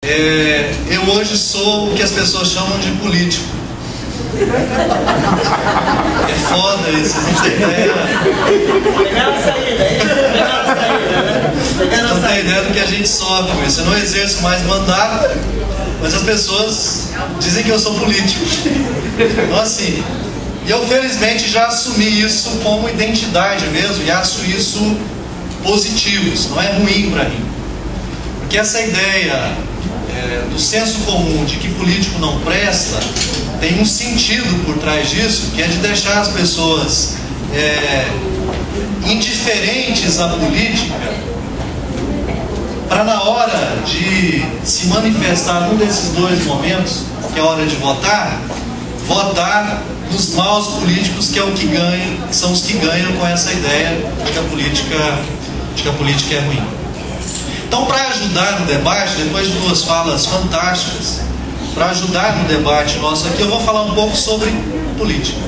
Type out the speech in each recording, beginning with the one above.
Eu hoje sou o que as pessoas chamam de político. É foda isso, vocês não têm ideia. Pegaram a saída, é isso? Pegaram a saída, né? Não tem ideia do que a gente sofre com isso. Eu não exerço mais mandato, mas as pessoas dizem que eu sou político. Então assim, eu felizmente já assumi isso como identidade mesmo, e acho isso positivo, isso não é ruim para mim. Porque essa ideia do senso comum de que político não presta, tem um sentido por trás disso, que é de deixar as pessoas indiferentes à política, para na hora de se manifestar num desses dois momentos, que é a hora de votar nos maus políticos, que é o que ganha, que são os que ganham com essa ideia de que a política é ruim. Então, para ajudar no debate, depois de duas falas fantásticas, para ajudar no debate nosso aqui, eu vou falar um pouco sobre política.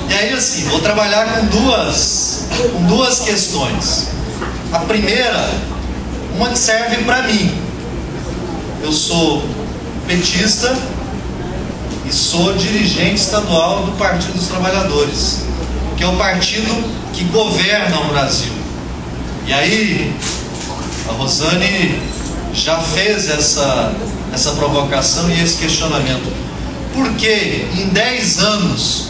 E aí, assim, vou trabalhar com duas questões. A primeira, uma que serve para mim. Eu sou petista e sou dirigente estadual do Partido dos Trabalhadores, que é o partido que governa o Brasil. E aí, a Rosane já fez essa provocação e esse questionamento. Por que em 10 anos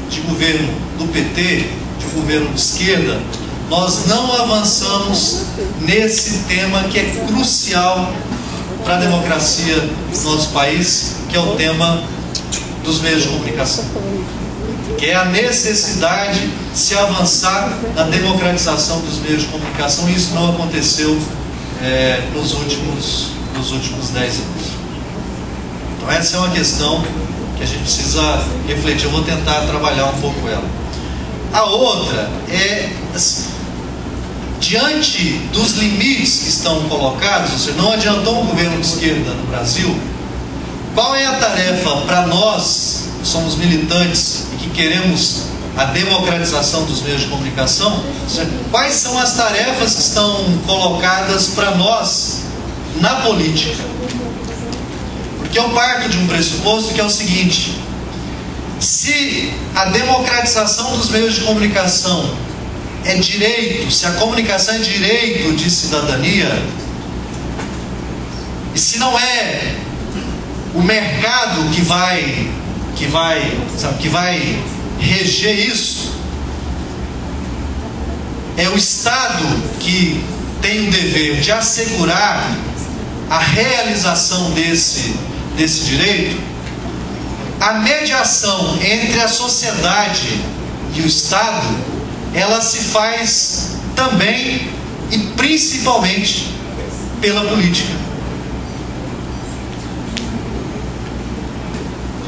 de governo do PT, de governo de esquerda, nós não avançamos nesse tema que é crucial para a democracia do nosso país, que é o tema dos meios de comunicação, que é a necessidade de se avançar na democratização dos meios de comunicação, e isso não aconteceu nos últimos 10 anos. Então essa é uma questão que a gente precisa refletir. Eu vou tentar trabalhar um pouco ela. A outra é assim, diante dos limites que estão colocados, ou seja, não adiantou um governo de esquerda no Brasil, qual é a tarefa para nós, que somos militantes e que queremos a democratização dos meios de comunicação? Quais são as tarefas que estão colocadas para nós na política? Porque eu parto de um pressuposto que é o seguinte: se a democratização dos meios de comunicação é direito, se a comunicação é direito de cidadania, e se não é o mercado que vai reger isso, é o Estado que tem o dever de assegurar a realização desse direito, a mediação entre a sociedade e o Estado, ela se faz também e principalmente pela política.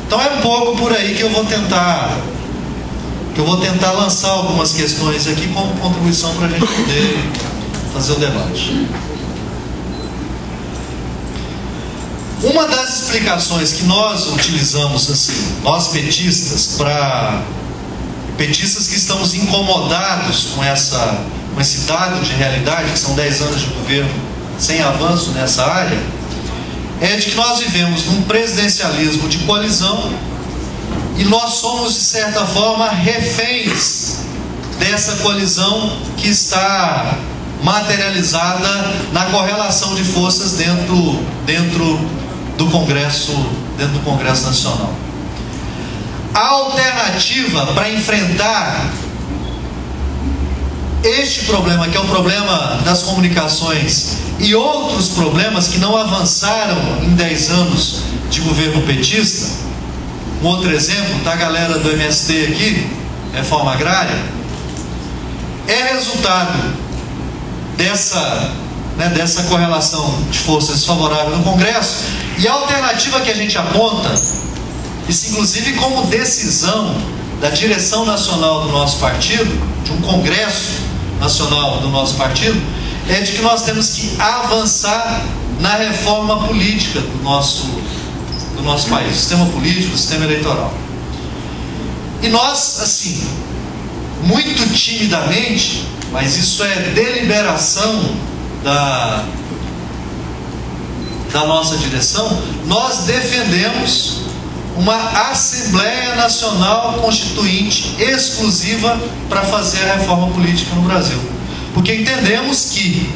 Então é um pouco por aí que eu vou tentar lançar algumas questões aqui como contribuição para a gente poder fazer o debate. Uma das explicações que nós utilizamos, assim, nós petistas que estamos incomodados com esse dado de realidade, que são 10 anos de governo sem avanço nessa área, é de que nós vivemos num presidencialismo de coalizão e nós somos, de certa forma, reféns dessa coalizão que está materializada na correlação de forças dentro do Congresso Nacional. A alternativa para enfrentar este problema, que é o problema das comunicações, e outros problemas que não avançaram em 10 anos de governo petista, um outro exemplo, tá, a galera do MST aqui, Reforma Agrária, é resultado dessa correlação de forças favoráveis no Congresso. E a alternativa que a gente aponta, isso inclusive como decisão da direção nacional do nosso partido, de um Congresso Nacional do nosso partido, é de que nós temos que avançar na reforma política do nosso país, sistema político, sistema eleitoral. E nós, assim, muito timidamente, mas isso é deliberação da nossa direção, nós defendemos uma Assembleia Nacional Constituinte exclusiva para fazer a reforma política no Brasil. Porque entendemos que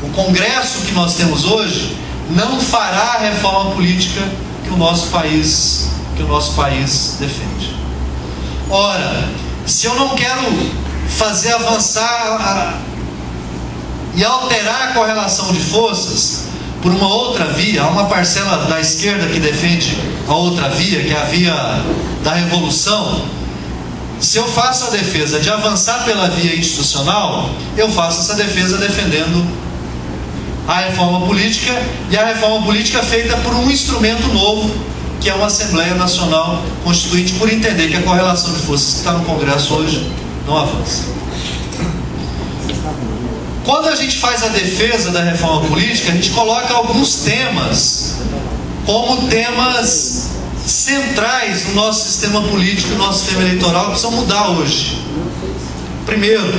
o Congresso que nós temos hoje não fará a reforma política que o nosso país defende. Ora, se eu não quero fazer avançar e alterar a correlação de forças por uma outra via, há uma parcela da esquerda que defende a outra via, que é a via da revolução. Se eu faço a defesa de avançar pela via institucional, eu faço essa defesa defendendo a reforma política, e a reforma política feita por um instrumento novo, que é uma Assembleia Nacional Constituinte, por entender que a correlação de forças que está no Congresso hoje não avança. Quando a gente faz a defesa da reforma política, a gente coloca alguns temas como temas centrais no nosso sistema político, no nosso sistema eleitoral, que precisam mudar hoje. Primeiro,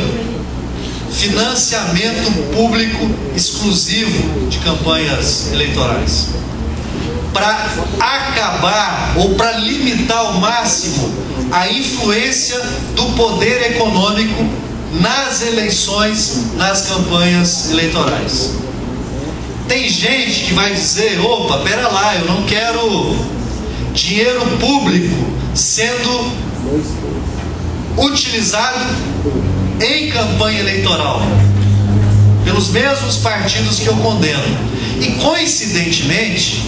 financiamento público exclusivo de campanhas eleitorais. Para acabar ou para limitar ao máximo a influência do poder econômico nas eleições, nas campanhas eleitorais. Tem gente que vai dizer: opa, pera lá, eu não quero dinheiro público sendo utilizado em campanha eleitoral pelos mesmos partidos que eu condeno. E coincidentemente,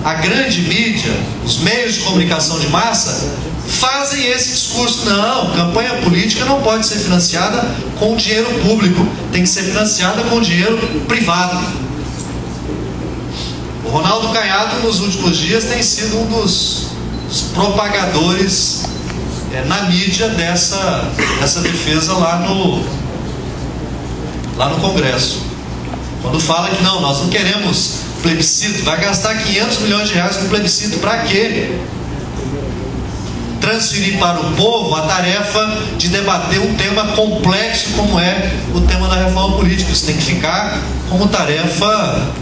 a grande mídia, os meios de comunicação de massa, fazem esse discurso: não, campanha política não pode ser financiada com dinheiro público, tem que ser financiada com dinheiro privado. O Ronaldo Caiado, nos últimos dias, tem sido um dos propagadores na mídia dessa defesa lá no Congresso. Quando fala que não, nós não queremos plebiscito, vai gastar 500 milhões de reais com plebiscito, para quê? Transferir para o povo a tarefa de debater um tema complexo como é o tema da reforma política. Isso tem que ficar como tarefa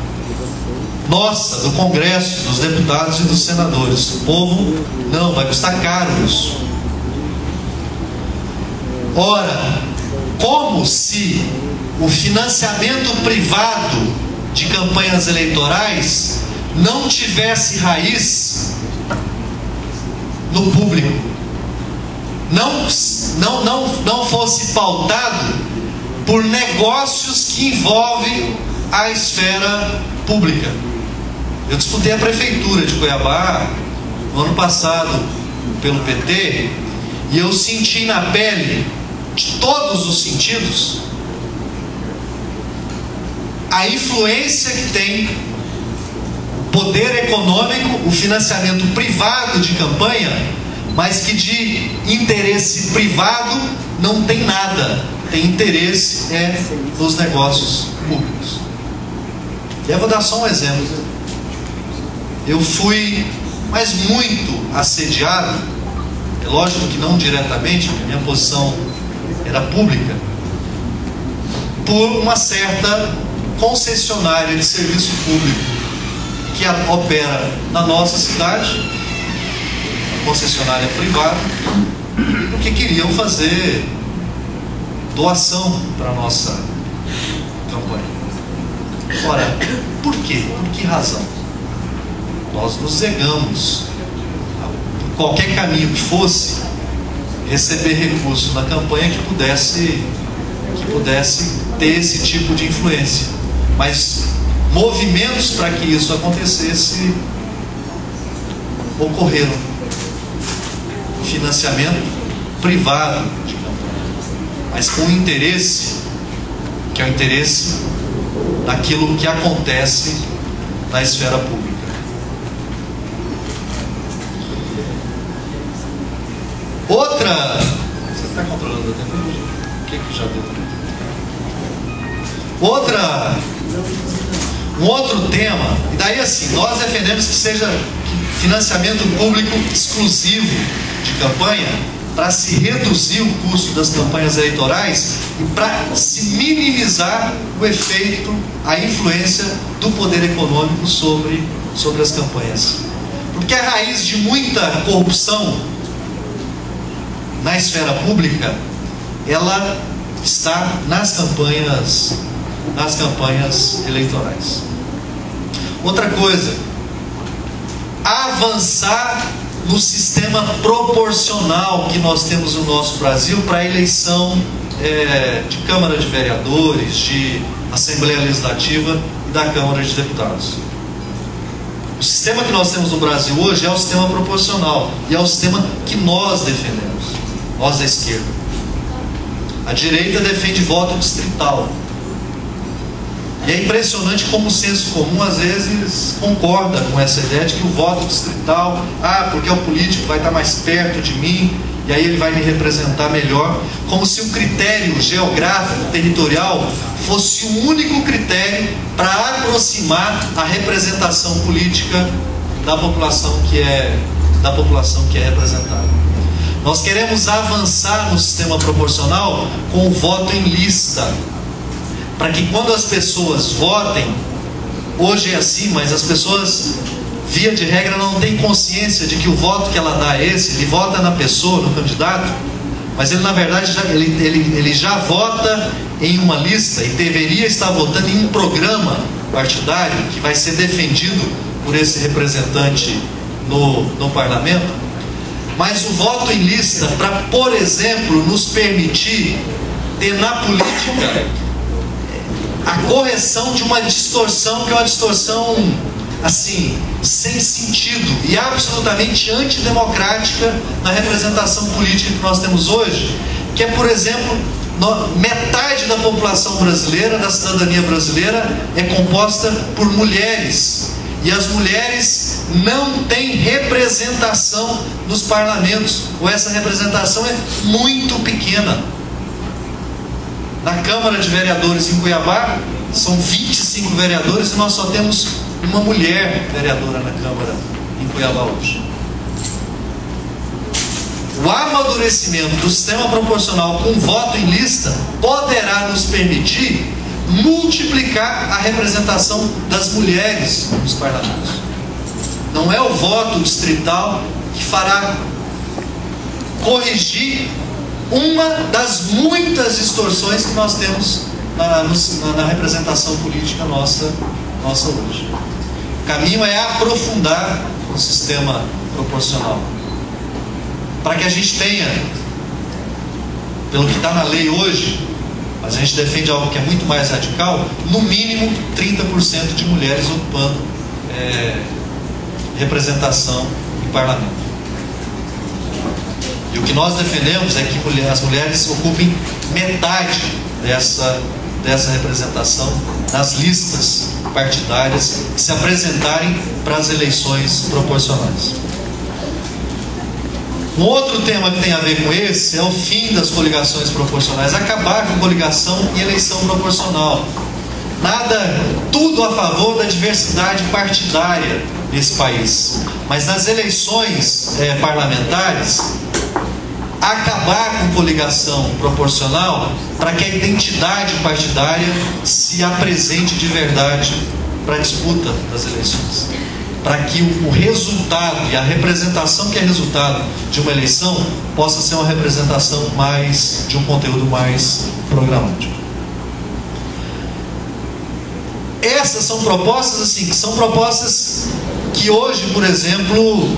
nossa, do Congresso, dos deputados e dos senadores. O povo não, vai custar caro isso. Ora, como se o financiamento privado de campanhas eleitorais não tivesse raiz no público, não fosse pautado por negócios que envolvem a esfera pública. Eu disputei a prefeitura de Cuiabá no ano passado pelo PT, e eu senti na pele, de todos os sentidos, a influência que tem o poder econômico, o financiamento privado de campanha, mas que de interesse privado não tem nada. Tem interesse nos negócios públicos. E eu vou dar só um exemplo. Eu fui, mas muito assediado, é lógico que não diretamente, porque minha posição era pública, por uma certa concessionária de serviço público que opera na nossa cidade, concessionária privada, porque queriam fazer doação para a nossa campanha. Ora, por quê? Por que razão? Nós nos negamos, por qualquer caminho que fosse, receber recurso na campanha que pudesse ter esse tipo de influência. Mas movimentos para que isso acontecesse ocorreram. Financiamento privado de campanha, mas com interesse, que é o interesse daquilo que acontece na esfera pública. Outra... Você está controlando o tempo? O que já deu? Um outro tema, e daí assim, nós defendemos que seja financiamento público exclusivo de campanha, para se reduzir o custo das campanhas eleitorais e para se minimizar o efeito, a influência do poder econômico sobre as campanhas. Porque a raiz de muita corrupção na esfera pública, ela está nas campanhas eleitorais. Outra coisa, avançar no sistema proporcional que nós temos no nosso Brasil para a eleição de Câmara de Vereadores, de Assembleia Legislativa e da Câmara de Deputados. O sistema que nós temos no Brasil hoje é o sistema proporcional e é o sistema que nós defendemos, nós da esquerda. A direita defende voto distrital. E é impressionante como o senso comum às vezes concorda com essa ideia de que o voto distrital, porque o político vai estar mais perto de mim e aí ele vai me representar melhor, como se o critério geográfico, territorial, fosse o único critério para aproximar a representação política da população que é representada. Nós queremos avançar no sistema proporcional com o voto em lista, para que quando as pessoas votem, hoje é assim, mas as pessoas, via de regra, não têm consciência de que o voto que ela dá é esse. Ele vota na pessoa, no candidato, mas ele na verdade ele já vota em uma lista e deveria estar votando em um programa partidário que vai ser defendido por esse representante no parlamento. Mas o voto em lista, para, por exemplo, nos permitir ter na política a correção de uma distorção, que é uma distorção assim, sem sentido e absolutamente antidemocrática na representação política que nós temos hoje, que é, por exemplo, metade da população brasileira, da cidadania brasileira, é composta por mulheres. E as mulheres não têm representação nos parlamentos, ou essa representação é muito pequena. Na Câmara de Vereadores em Cuiabá, são 25 vereadores e nós só temos uma mulher vereadora na Câmara em Cuiabá hoje. O amadurecimento do sistema proporcional com voto em lista poderá nos permitir multiplicar a representação das mulheres nos parlamentos. Não é o voto distrital que fará corrigir uma das muitas distorções que nós temos na representação política nossa hoje. O caminho é aprofundar o sistema proporcional, para que a gente tenha, pelo que está na lei hoje, mas a gente defende algo que é muito mais radical, no mínimo 30% de mulheres ocupando representação em parlamento. E o que nós defendemos é que as mulheres ocupem metade dessa representação nas listas partidárias que se apresentarem para as eleições proporcionais. Um outro tema que tem a ver com esse é o fim das coligações proporcionais, acabar com coligação e eleição proporcional. Tudo a favor da diversidade partidária nesse país, mas nas eleições parlamentares, acabar com coligação proporcional para que a identidade partidária se apresente de verdade para a disputa das eleições, para que o resultado e a representação que é resultado de uma eleição possa ser uma representação de um conteúdo mais programático. Essas são propostas assim, que são propostas que hoje, por exemplo,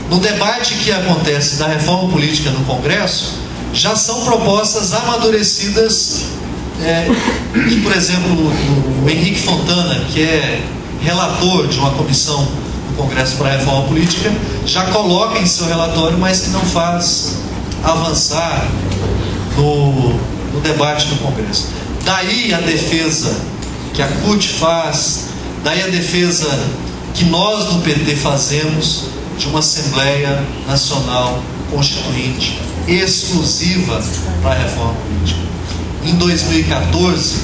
no debate que acontece da reforma política no Congresso, já são propostas amadurecidas, que, por exemplo, o Henrique Fontana, que é relator de uma comissão no Congresso para a reforma política, já coloca em seu relatório, mas que não faz avançar no debate no Congresso. Daí a defesa que a CUT faz, daí a defesa que nós do PT fazemos de uma Assembleia Nacional Constituinte exclusiva para a reforma política. Em 2014,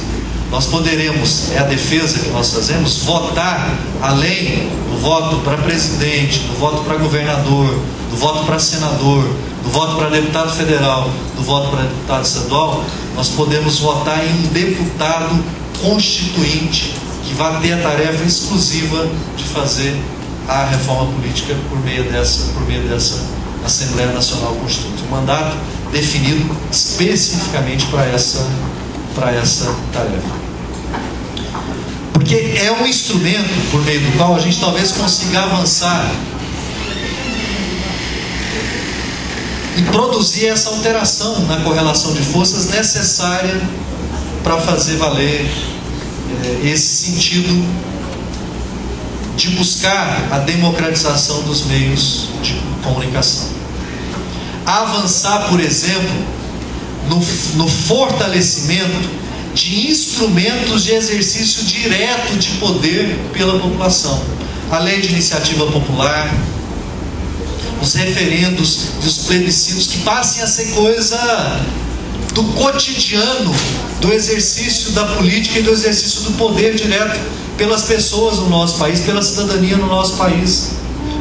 nós poderemos, é a defesa que nós fazemos, votar além do voto para presidente, do voto para governador, do voto para senador, do do voto para deputado federal, do voto para deputado estadual, nós podemos votar em um deputado constituinte que vai ter a tarefa exclusiva de fazer a reforma política por meio dessa Assembleia Nacional Constituinte. Um mandato definido especificamente para essa tarefa. Porque é um instrumento por meio do qual a gente talvez consiga avançar e produzir essa alteração na correlação de forças necessária para fazer valer esse sentido de buscar a democratização dos meios de comunicação. Avançar, por exemplo, no fortalecimento de instrumentos de exercício direto de poder pela população. A lei de iniciativa popular, os referendos e os plebiscitos, que passem a ser coisa do cotidiano, do exercício da política e do exercício do poder direto pelas pessoas no nosso país, pela cidadania no nosso país.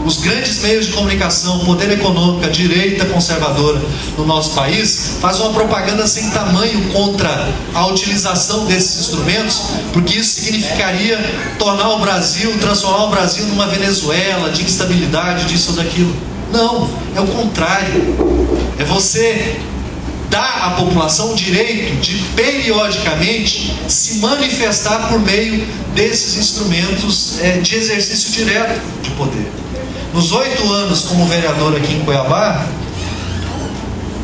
Os grandes meios de comunicação, o poder econômico, a direita conservadora no nosso país faz uma propaganda sem tamanho contra a utilização desses instrumentos, porque isso significaria transformar o Brasil numa Venezuela, de instabilidade, disso ou daquilo. Não, é o contrário. É você dar à população o direito de periodicamente se manifestar por meio desses instrumentos de exercício direto de poder. Nos 8 anos como vereador aqui em Cuiabá,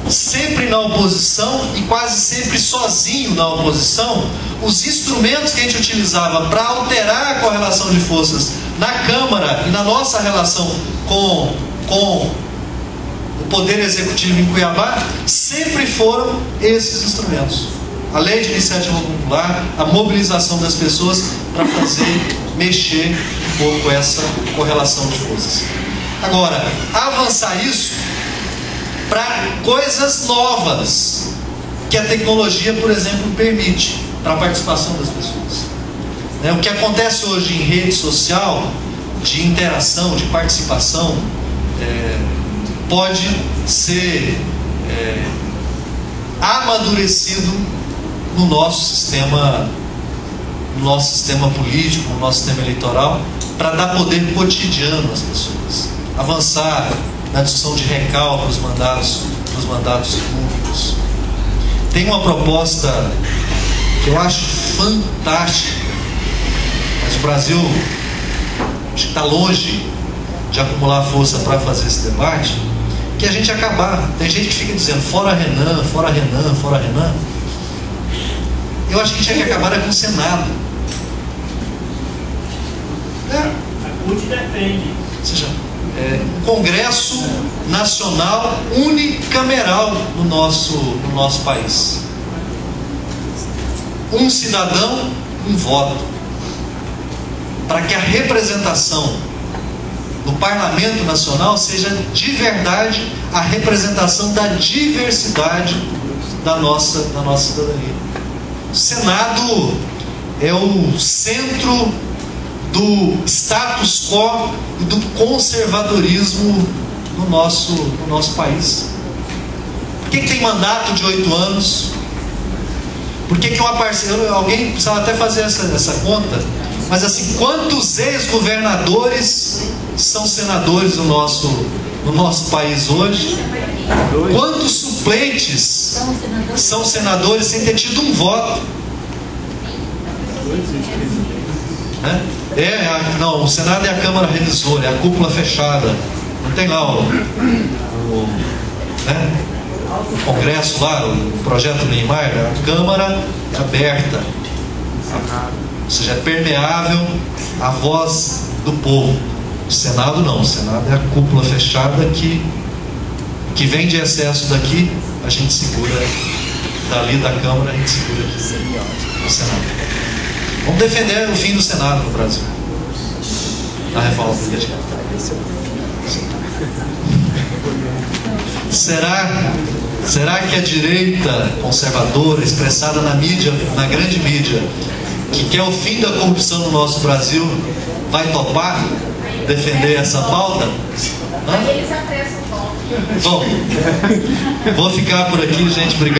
sempre na oposição e quase sempre sozinho na oposição, os instrumentos que a gente utilizava para alterar a correlação de forças na Câmara e na nossa relação com o Poder Executivo em Cuiabá, sempre foram esses instrumentos. A lei de iniciativa popular, a mobilização das pessoas para mexer um pouco essa correlação de forças. Agora, avançar isso para coisas novas que a tecnologia, por exemplo, permite para a participação das pessoas. O que acontece hoje em rede social, de interação, de participação, pode ser amadurecido no nosso sistema político, no nosso sistema eleitoral, para dar poder cotidiano às pessoas. Avançar na discussão de recalque dos mandatos públicos. Tem uma proposta que eu acho fantástica, mas o Brasil acho que está longe de acumular força para fazer esse debate, que a gente acabar. Tem gente que fica dizendo fora Renan, fora Renan, fora Renan. Eu acho que a gente tinha que acabar com o Senado. A CUT defende. Ou seja, um Congresso Nacional unicameral no nosso país. Um cidadão, um voto. Para que a representação no Parlamento Nacional seja de verdade a representação da diversidade da nossa cidadania. O Senado é o centro do status quo e do conservadorismo no nosso país. Por que tem mandato de 8 anos? Por que uma parceira... Alguém precisava até fazer essa conta, mas assim, quantos ex-governadores são senadores no nosso país hoje? Quantos suplentes são senadores sem ter tido um voto? Não, o Senado é a Câmara Revisora, é a cúpula fechada. Não tem lá o Congresso lá, o projeto Neymar, a Câmara é aberta. Ou seja, é permeável à voz do povo. O Senado não, o Senado é a cúpula fechada que vem de excesso daqui, a gente segura dali da Câmara, a gente segura aqui no Senado. Vamos defender o fim do Senado no Brasil, na reforma política. Será que a direita conservadora, expressada na mídia, na grande mídia, que quer o fim da corrupção no nosso Brasil, vai topar defender essa pauta? Bom, vou ficar por aqui, gente. Obrigado.